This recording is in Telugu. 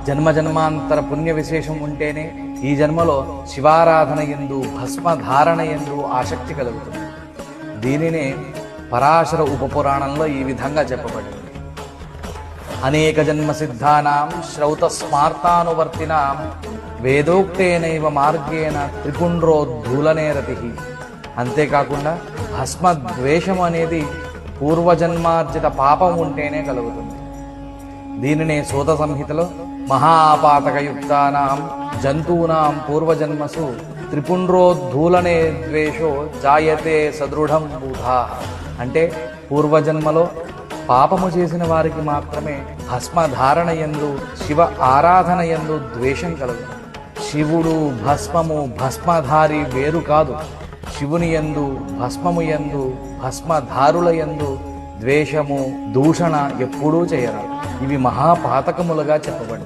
జన్మాంతర పుణ్య విశేషం ఉంటేనే ఈ జన్మలో శివారాధన యందు భస్మధారణ యందు ఆసక్తి కలుగుతుంది. దీనినే పరాశర ఉపపురాణంలో ఈ విధంగా చెప్పబడింది. అనేక జన్మ సిద్ధానాం శ్రౌత స్మార్తానువర్తినాం వేదోక్తేనైవ మార్గేణ త్రిపుండ్రోద్ధూలనే రతి. అంతేకాకుండా భస్మద్వేషం అనేది పూర్వజన్మార్జిత పాపం ఉంటేనే కలుగుతుంది. దీనినే సూత సంహితలో మహాపాతకయుక్తానాం జంతూనాం పూర్వజన్మసు త్రిపుండ్రోద్ధూలనే ద్వేషో జాయతే సదృఢం బూధా. అంటే పూర్వజన్మలో పాపము చేసిన వారికి మాత్రమే భస్మధారణ యందు శివ ఆరాధన యందు ద్వేషం కలుగుతుంది. శివుడు భస్మము భస్మధారి వేరు కాదు. శివుని యందు భస్మము యందు భస్మధారుల యందు ద్వేషము దూషణ ఎప్పుడూ చేయరాదు. ఇవి మహాపాతకములుగా చెప్పబడింది.